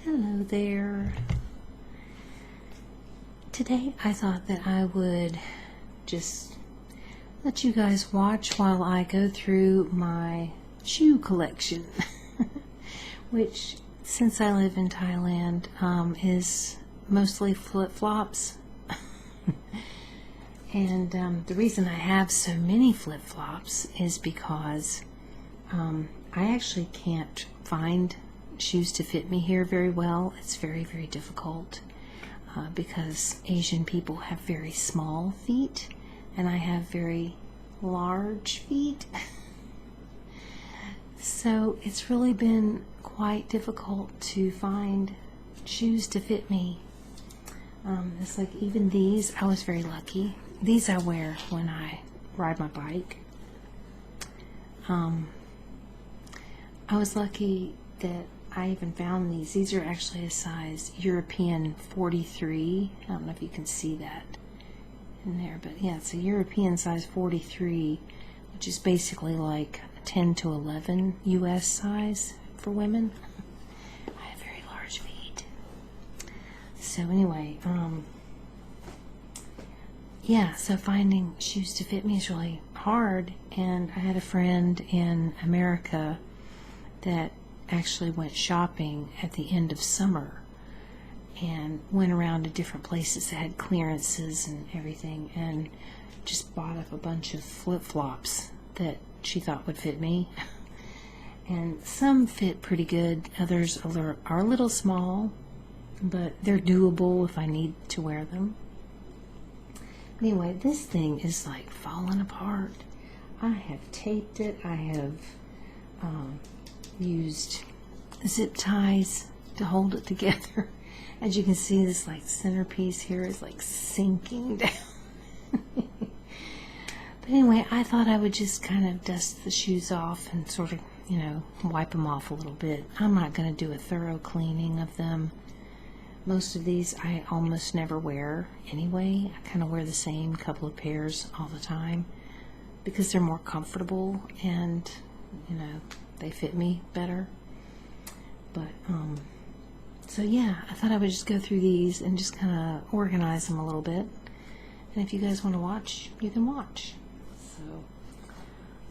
Hello there. Today I thought that I would just let you guys watch while I go through my shoe collection, which since I live in Thailand is mostly flip-flops. And the reason I have so many flip-flops is because I actually can't find shoes to fit me here very well. It's very, very difficult because Asian people have very small feet and I have very large feet. So it's really been quite difficult to find shoes to fit me. It's like even these, I was very lucky. These I wear when I ride my bike. I was lucky that I even found these. These are actually a size European 43. I don't know if you can see that in there, but yeah, it's a European size 43, which is basically like 10 to 11 US size for women. I have very large feet. So anyway, yeah, so finding shoes to fit me is really hard, and I had a friend in America that actually went shopping at the end of summer and went around to different places that had clearances and everything and just bought up a bunch of flip-flops that she thought would fit me. And some fit pretty good, others are a little small, but they're doable if I need to wear them. Anyway, this thing is like falling apart. I have taped it. I have used zip ties to hold it together. As you can see, this like centerpiece here is like sinking down. But anyway, I thought I would just kind of dust the shoes off and sort of, you know, wipe them off a little bit. I'm not going to do a thorough cleaning of them. Most of these I almost never wear anyway. I kind of wear the same couple of pairs all the time because they're more comfortable and, you know, they fit me better. But so yeah, I thought I would just go through these and just kind of organize them a little bit. And if you guys want to watch, you can watch. So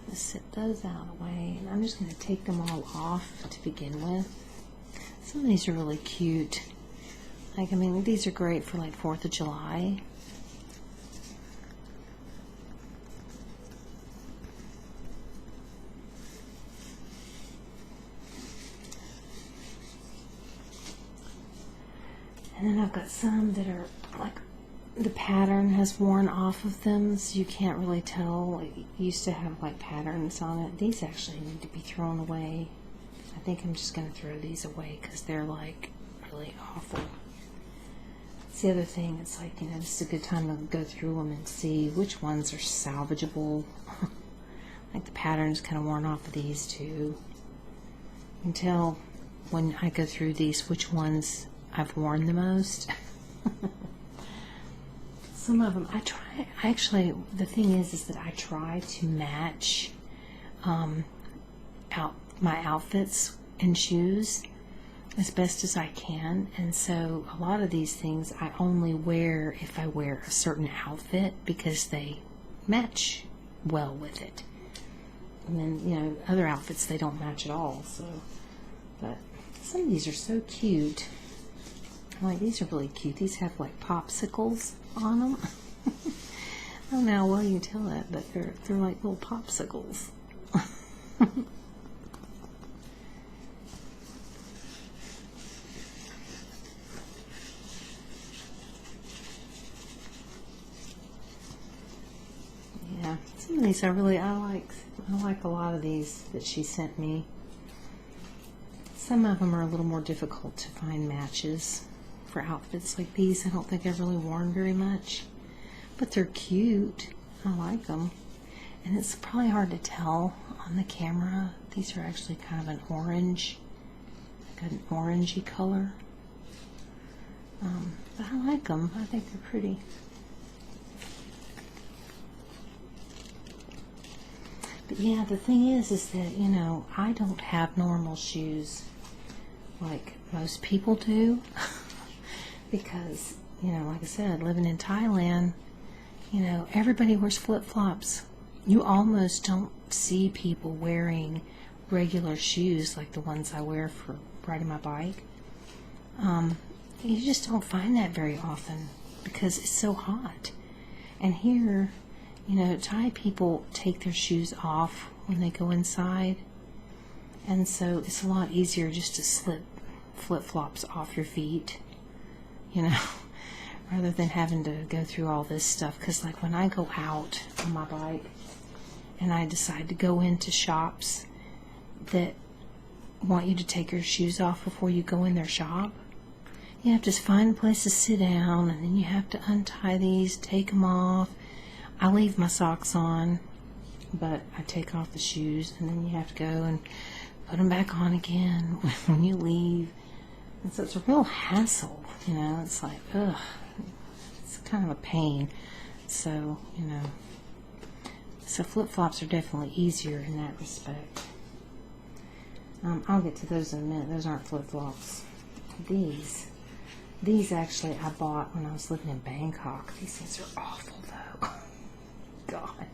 let's set those out of the way, and I'm just going to take them all off to begin with. Some of these are really cute. Like, I mean, these are great for like 4th of July. And then I've got some that are like the pattern has worn off of them, so you can't really tell. It used to have like patterns on it. These actually need to be thrown away. I think I'm just going to throw these away because they're like really awful. That's the other thing. It's like, you know, this is a good time to go through them and see which ones are salvageable. Like the pattern's kind of worn off of these too. You can tell when I go through these which ones I've worn the most. Some of them actually, the thing is that I try to match my outfits and shoes as best as I can, and so a lot of these things I only wear if I wear a certain outfit because they match well with it. And then, you know, other outfits they don't match at all. So, but some of these are so cute. Like, these are really cute. These have like popsicles on them. I don't know how well you can tell that, but they're like little popsicles. Yeah, some of these I like a lot of these that she sent me. Some of them are a little more difficult to find matches for outfits like these. I don't think I've really worn very much, but they're cute. I like them, and it's probably hard to tell on the camera. These are actually kind of an orange, like an orangey color, but I like them. I think they're pretty. But yeah, the thing is that, you know, I don't have normal shoes. like most people do. Because, you know, like I said, living in Thailand, you know, everybody wears flip-flops. You almost don't see people wearing regular shoes like the ones I wear for riding my bike. You just don't find that very often because it's so hot. And here, you know, Thai people take their shoes off when they go inside. And so it's a lot easier just to slip flip-flops off your feet, you know, rather than having to go through all this stuff. Because like when I go out on my bike and I decide to go into shops that want you to take your shoes off before you go in their shop, you have to find a place to sit down, and then you have to untie these, take them off. I leave my socks on, but I take off the shoes, and then you have to go and put them back on again when you leave. And so it's a real hassle, you know. It's like, ugh, it's kind of a pain. So, you know, so flip-flops are definitely easier in that respect. I'll get to those in a minute. Those aren't flip-flops. These actually I bought when I was living in Bangkok. These things are awful though. God.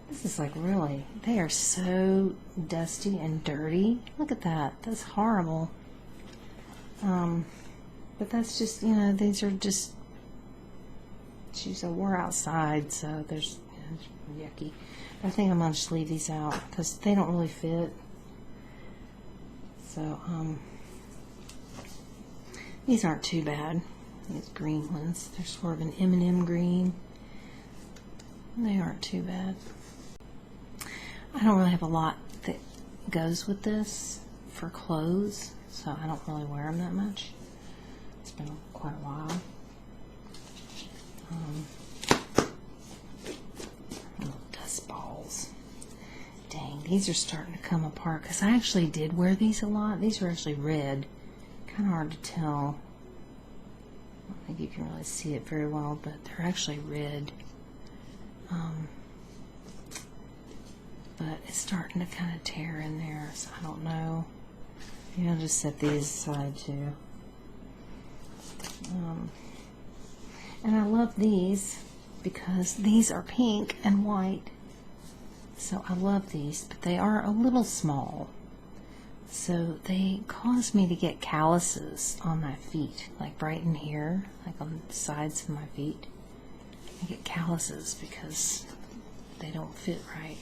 This is like really, they are so dusty and dirty. Look at that. That's horrible. But that's just, you know, these are just shoes I wore outside, so there's, you know, it's yucky. But I think I'm going to just leave these out because they don't really fit. So, these aren't too bad. These green ones, they're sort of an M&M green. They aren't too bad. I don't really have a lot that goes with this for clothes, so I don't really wear them that much. It's been quite a while. Little dust balls. Dang, these are starting to come apart because I actually did wear these a lot. These are actually red. Kind of hard to tell. I don't think you can really see it very well, but they're actually red. But it's starting to kind of tear in there, so I don't know. Maybe I'll just set these aside too. And I love these because these are pink and white. So I love these, but they are a little small. So they cause me to get calluses on my feet, like right in here, like on the sides of my feet. I get calluses because they don't fit right.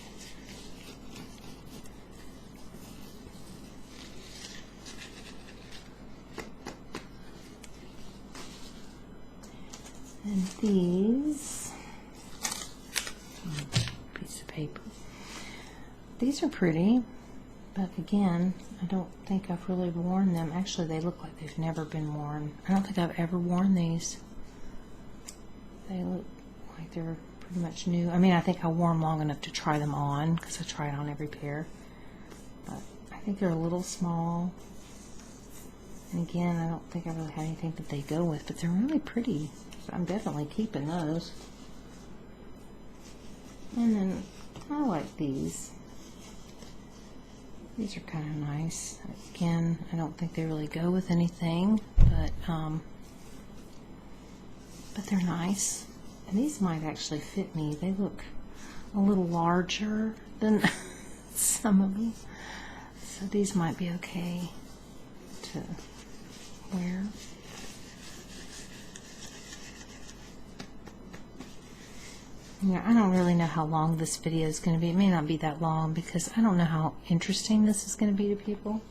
And these, piece of paper. These are pretty, but again, I don't think I've really worn them. Actually, they look like they've never been worn. I don't think I've ever worn these. They look like they're pretty much new. I mean, I think I wore them long enough to try them on because I tried on every pair. But I think they're a little small. And again, I don't think I really have anything that they go with, but they're really pretty. So I'm definitely keeping those. And then I like these. These are kind of nice. Again, I don't think they really go with anything, but they're nice. And these might actually fit me. They look a little larger than some of them. So these might be okay to wear. Yeah, I don't really know how long this video is going to be. It may not be that long because I don't know how interesting this is going to be to people.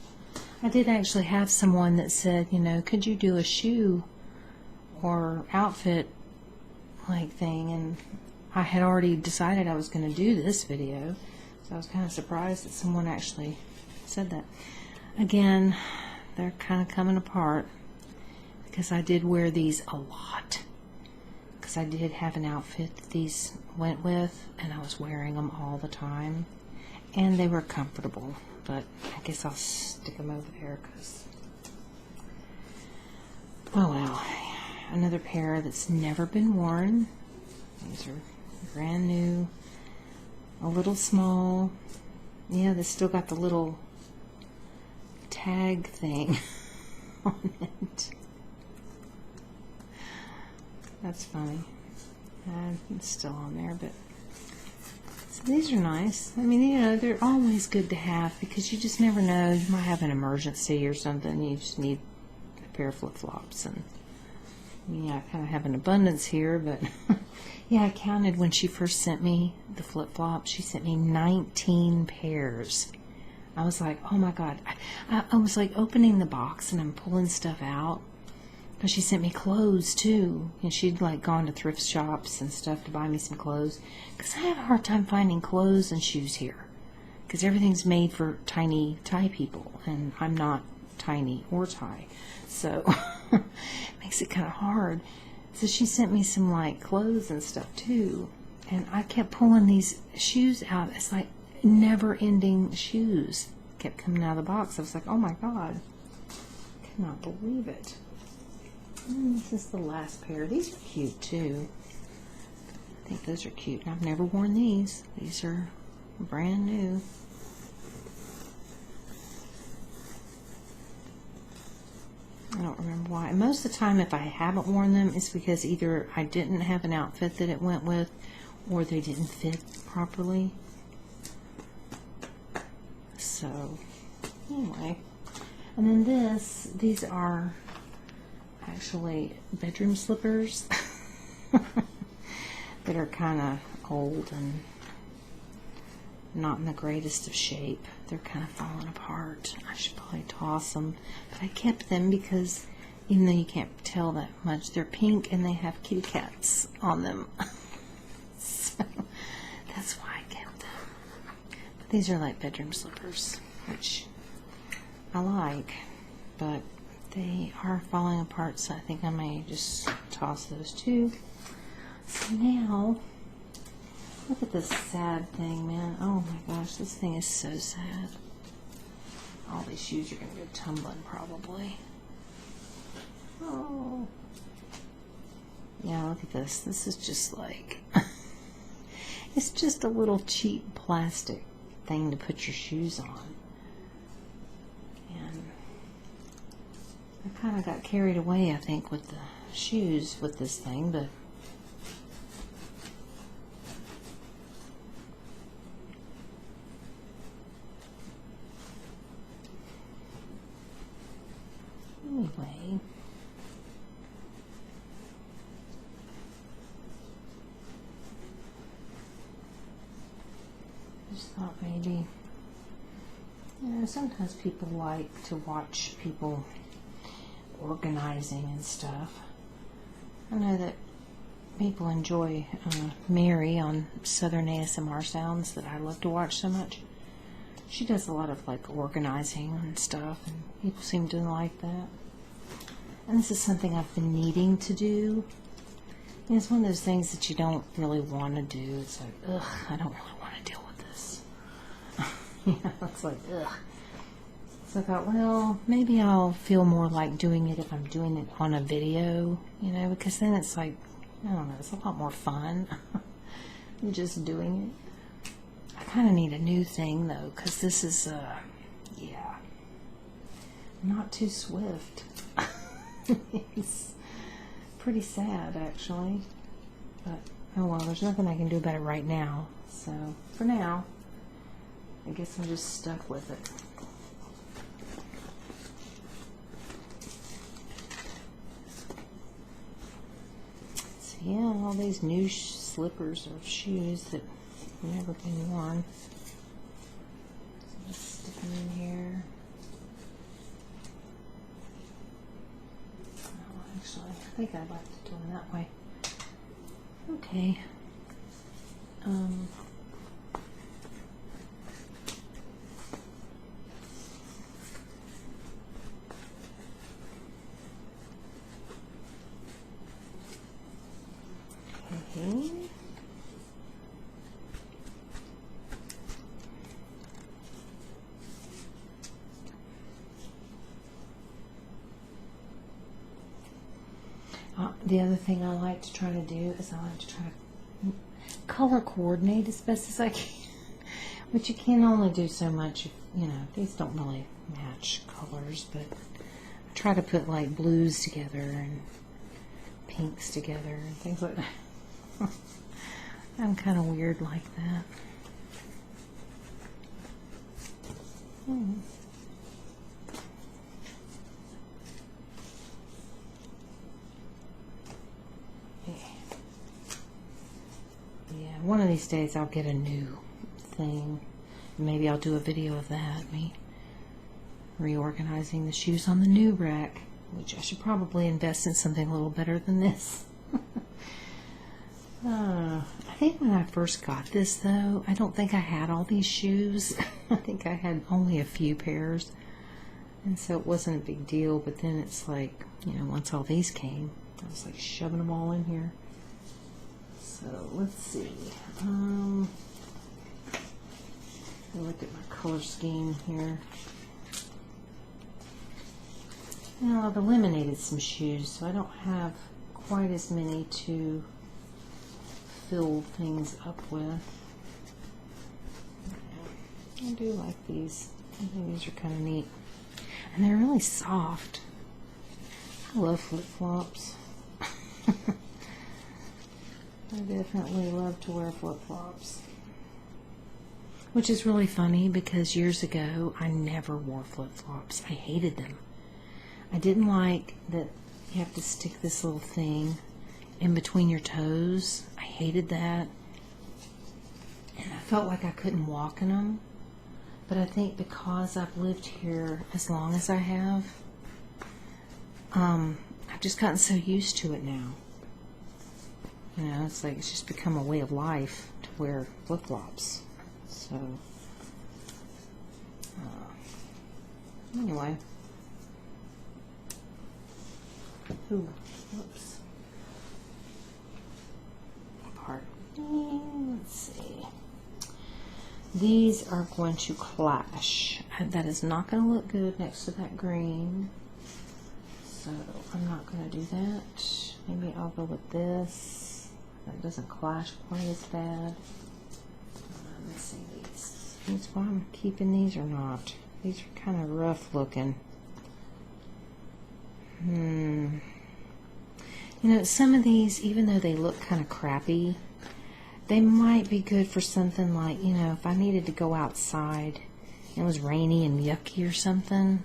I did actually have someone that said, you know, could you do a shoe or outfit like thing? And I had already decided I was going to do this video. So I was kind of surprised that someone actually said that. Again, they're kind of coming apart because I did wear these a lot. Because I did have an outfit that these went with, and I was wearing them all the time, and they were comfortable, but I guess I'll stick them over there because, oh well. Another pair that's never been worn. These are brand new, a little small. Yeah, they still got the little tag thing on it. That's funny. It's still on there, but so these are nice. I mean, you know, they're always good to have because you just never know. You might have an emergency or something. You just need a pair of flip-flops. And yeah, I kind of have an abundance here, but yeah, I counted when she first sent me the flip-flops. She sent me 19 pairs. I was like, oh my God. I was like opening the box and I'm pulling stuff out. But she sent me clothes too. And she'd like gone to thrift shops and stuff to buy me some clothes. Because I have a hard time finding clothes and shoes here. Because everything's made for tiny Thai people. And I'm not tiny or Thai. So it makes it kind of hard. So she sent me some like clothes and stuff too. And I kept pulling these shoes out. It's like never ending shoes kept coming out of the box. I was like, oh my God. I cannot believe it. And this is the last pair. These are cute too. I think those are cute. I've never worn these. These are brand new. I don't remember why. Most of the time if I haven't worn them, it's because either I didn't have an outfit that it went with or they didn't fit properly. So, anyway. And then these are actually bedroom slippers that are kind of old and not in the greatest of shape. They're kind of falling apart. I should probably toss them, but I kept them because even though you can't tell that much, they're pink and they have kitty cats on them. So that's why I kept them. But these are like bedroom slippers, which I like, but they are falling apart, so I think I may just toss those too. So now, look at this sad thing, man. Oh my gosh, this thing is so sad. All these shoes are going to go tumbling probably. Oh. Yeah, look at this. This is just like, it's just a little cheap plastic thing to put your shoes on. And I kind of got carried away, I think, with the shoes with this thing, but anyway. Just thought maybe, you know, sometimes people like to watch people organizing and stuff. I know that people enjoy Mary on Southern ASMR Sounds that I love to watch so much. She does a lot of like organizing and stuff, and people seem to like that. And this is something I've been needing to do. And it's one of those things that you don't really want to do. It's like, ugh, I don't really want to deal with this. You know, it's like, ugh. So I thought, well, maybe I'll feel more like doing it if I'm doing it on a video, you know, because then it's like, I don't know, it's a lot more fun than just doing it. I kind of need a new thing, though, because this is, yeah, not too swift. It's pretty sad, actually. But, oh well, there's nothing I can do about it right now. So, for now, I guess I'm just stuck with it. So, yeah, all these new slippers or shoes that have never been worn. So just stick them in here. Oh, actually, I think I'd like to do them that way. Okay. Okay. The other thing I like to try to do is I like to try to color coordinate as best as I can, which you can only do so much if, you know, these don't really match colors, but try to put like blues together and pinks together and things like that. I'm kind of weird like that. Yeah, one of these days I'll get a new thing. Maybe I'll do a video of that, me reorganizing the shoes on the new rack, which I should probably invest in something a little better than this. I think when I first got this, though, I don't think I had all these shoes. I think I had only a few pairs, and so it wasn't a big deal. But then it's like, you know, once all these came, I was like shoving them all in here. So let's see. Look at my color scheme here. Now I've eliminated some shoes, so I don't have quite as many to fill things up with. I do like these. I think these are kind of neat. And they're really soft. I love flip-flops. I definitely love to wear flip-flops. Which is really funny because years ago I never wore flip-flops. I hated them. I didn't like that you have to stick this little thing in between your toes. I hated that. And I felt like I couldn't walk in them. But I think because I've lived here as long as I have, I've just gotten so used to it now. You know, it's like it's just become a way of life to wear flip-flops. So, anyway. Ooh, whoops. Pardon me. Let's see. These are going to clash. That is not going to look good next to that green. So I'm not going to do that. Maybe I'll go with this. That doesn't clash quite as bad. Let's see these. That's why I'm keeping these or not. These are kind of rough looking. You know, some of these, even though they look kind of crappy, they might be good for something like, you know, if I needed to go outside and it was rainy and yucky or something.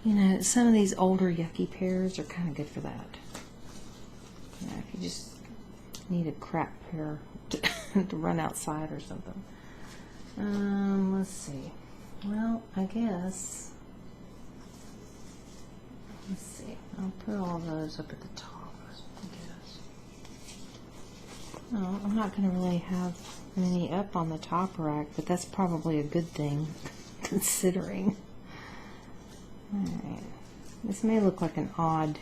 You know, some of these older yucky pairs are kind of good for that. You know, if you just need a crap pair to run outside or something. Let's see. Well, I guess. Let's see. I'll put all those up at the top, I guess. No, I'm not going to really have many up on the top rack, but that's probably a good thing, considering. Alright. This may look like an odd,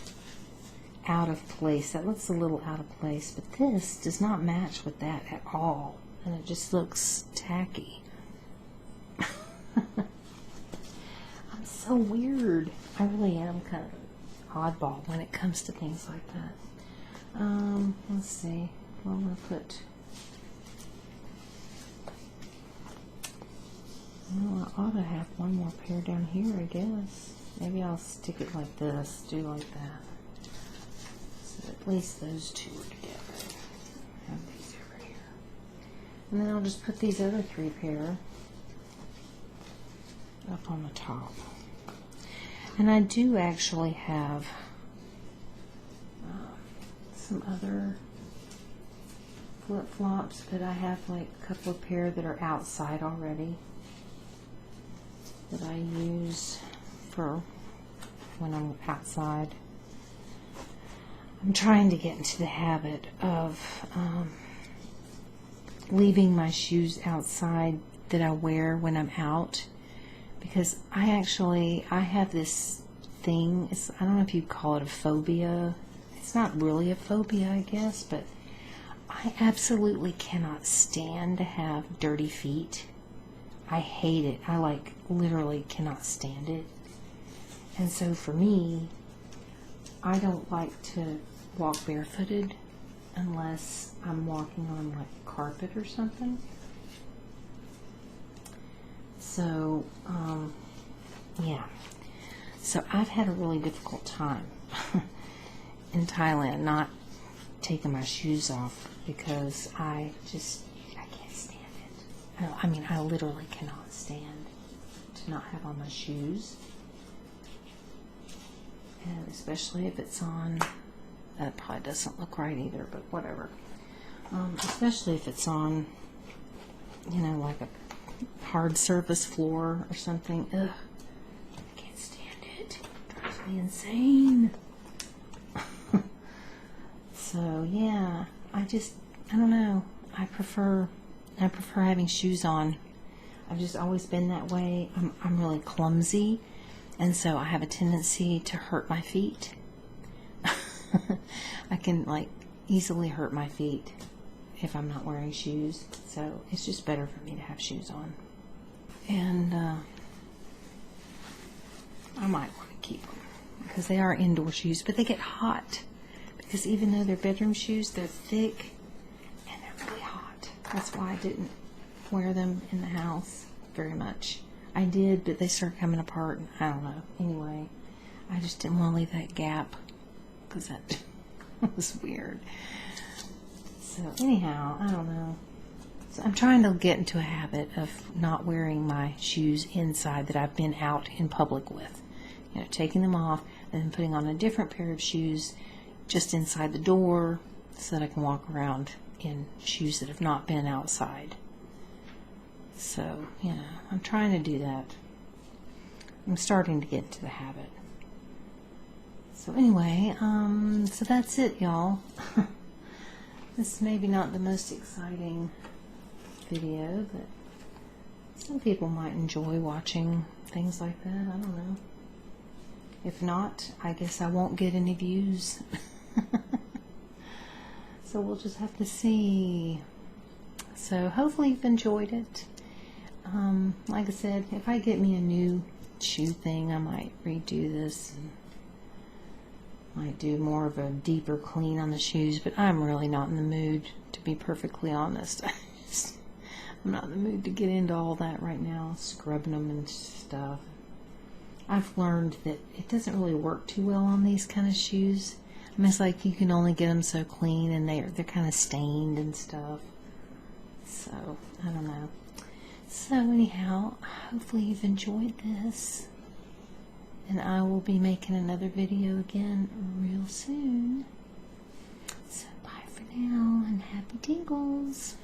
out of place. That looks a little out of place, but this does not match with that at all. And it just looks tacky. I'm so weird. I really am kind of an oddball when it comes to things like that. Let's see. Well, I'm going to put... Well, I ought to have one more pair down here, I guess. Maybe I'll stick it like this, do like that. So at least those two are together. Have these over here. And then I'll just put these other three pair up on the top. And I do actually have some other flip-flops, but I have like a couple of pair that are outside already that I use for when I'm outside. I'm trying to get into the habit of leaving my shoes outside that I wear when I'm out, because I have this thing, I don't know if you'd call it a phobia. It's not really a phobia, I guess, but I absolutely cannot stand to have dirty feet. I hate it. I like literally cannot stand it. And so for me, I don't like to walk barefooted unless I'm walking on like carpet or something. So, yeah. So I've had a really difficult time in Thailand not taking my shoes off because I can't stand it. I mean, I literally cannot stand to not have on my shoes. And especially if it's on, that probably doesn't look right either, but whatever. Especially if it's on, you know, like a hard surface floor or something. Ugh, I can't stand it. It drives me insane. So yeah, I don't know. I prefer having shoes on. I've just always been that way. I'm really clumsy, and so I have a tendency to hurt my feet. I can like easily hurt my feet if I'm not wearing shoes. So it's just better for me to have shoes on. And I might want to keep them because they are indoor shoes, but they get hot. Because even though they're bedroom shoes, they're thick and they're really hot. That's why I didn't wear them in the house very much. I did, but they started coming apart. And I don't know. Anyway, I just didn't want to leave that gap because that was weird. So anyhow, I don't know. So I'm trying to get into a habit of not wearing my shoes inside that I've been out in public with. You know, taking them off and then putting on a different pair of shoes just inside the door so that I can walk around in shoes that have not been outside. So, you know, I'm trying to do that. I'm starting to get into the habit. So anyway, so that's it, y'all. This is maybe not the most exciting video, but some people might enjoy watching things like that. I don't know. If not, I guess I won't get any views. So we'll just have to see. So hopefully you've enjoyed it. Like I said, if I get me a new shoe thing, I might redo this and might do more of a deeper clean on the shoes, but I'm really not in the mood, to be perfectly honest. I'm not in the mood to get into all that right now, scrubbing them and stuff. I've learned that it doesn't really work too well on these kind of shoes. I mean, it's like you can only get them so clean, and they're kind of stained and stuff. So, I don't know. So anyhow, hopefully you've enjoyed this. And I will be making another video again real soon. So bye for now, and happy tingles.